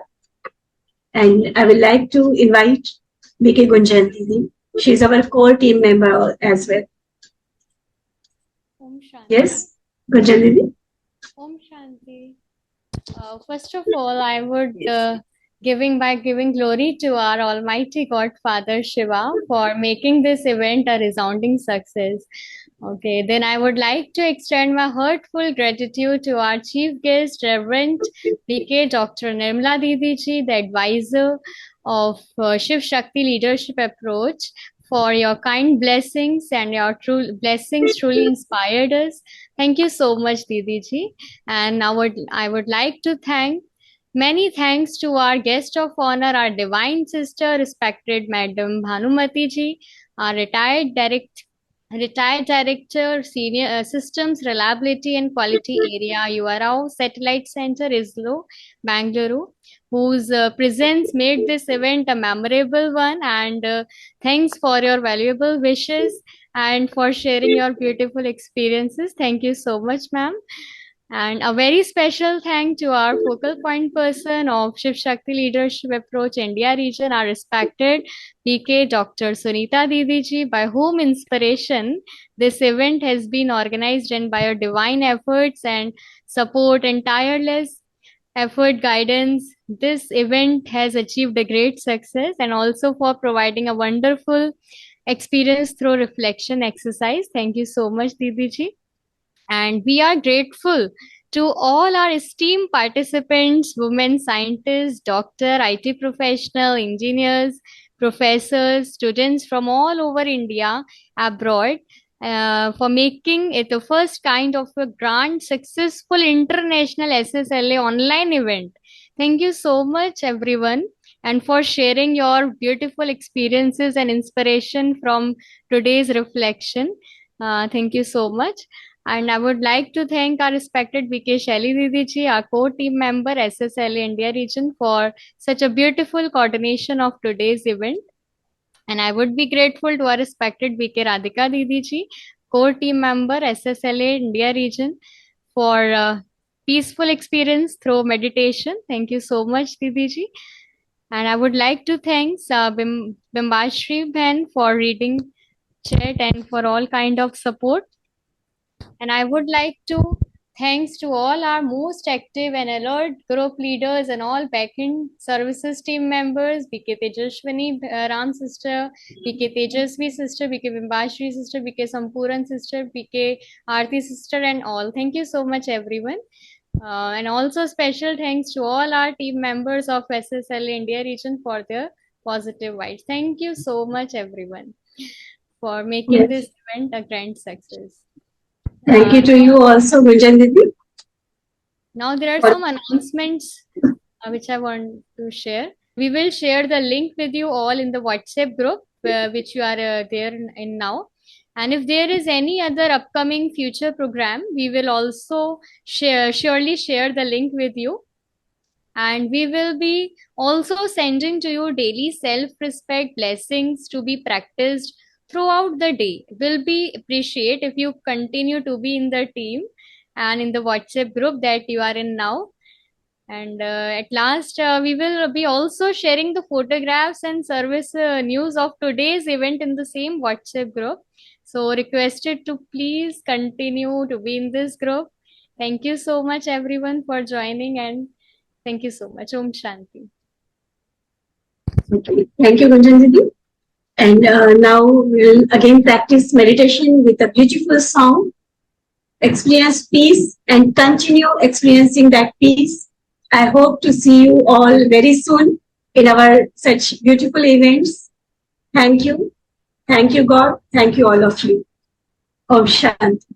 And I would like to invite BK Gunjan Didi. She is our core team member as well. Om Shanti. Yes, Gunjan Didi. Om Shanti. First of all, I would giving glory to our Almighty God Father Shiva for making this event a resounding success. Okay, then I would like to extend my heartful gratitude to our chief guest, Reverend BK Dr. Nirmala Didiji, the advisor of ShivShakti Leadership Approach, for your kind blessings, and your true blessings truly inspired us. Thank you so much, Didiji. And I would like to thank many thanks to our guest of honor, our divine sister, respected Madam Bhanumati ji, our retired director, senior systems reliability and quality area, URAO Satellite Center, ISLO, Bangalore, whose presence made this event a memorable one. And thanks for your valuable wishes and for sharing your beautiful experiences. Thank you so much, ma'am. And a very special thank to our focal point person of ShivShakti Leadership Approach India region, our respected PK Dr. Sunita Didiji, by whom inspiration this event has been organized, and by your divine efforts and support and tireless effort guidance, this event has achieved a great success, and also for providing a wonderful experience through reflection exercise. Thank you so much, Didiji. And we are grateful to all our esteemed participants, women scientists, doctor, IT professional, engineers, professors, students from all over India, abroad, for making it the first kind of a grand, successful international SSLA online event. Thank you so much, everyone, and for sharing your beautiful experiences and inspiration from today's reflection. Thank you so much. And I would like to thank our respected VK Shaili Didiji, our core team member, SSLA India region, for such a beautiful coordination of today's event. And I would be grateful to our respected VK Radhika Didiji, core team member, SSLA India region, for peaceful experience through meditation. Thank you so much, Didiji. And I would like to thank Bimbashri Ben for reading chat and for all kind of support. And I would like to thanks to all our most active and alert group leaders and all backend services team members, BK Tejaswini Ram sister, BK Tejasvi sister, BK Bimbashri sister, BK Sampuran sister, BK Aarti sister, and all. Thank you so much, everyone. And also special thanks to all our team members of SSLA India region for their positive vibes. Thank you so much, everyone, for making this event a grand success. Thank you to you also, Gunjan Didi. Now there are some announcements which I want to share. We will share the link with you all in the WhatsApp group which you are there in now. And if there is any other upcoming future program, we will also surely share the link with you. And we will be also sending to you daily self-respect blessings to be practiced throughout the day. Will be appreciate if you continue to be in the team and in the WhatsApp group that you are in now. And at last, we will be also sharing the photographs and service news of today's event in the same WhatsApp group. So requested to please continue to be in this group. Thank you so much, everyone, for joining, and thank you so much. Om Shanti. Okay. Thank you, Gunjan Didi. And now we'll again practice meditation with a beautiful song. Experience peace and continue experiencing that peace. I hope to see you all very soon in our such beautiful events. Thank you. Thank you, God. Thank you, all of you. Om Shanti.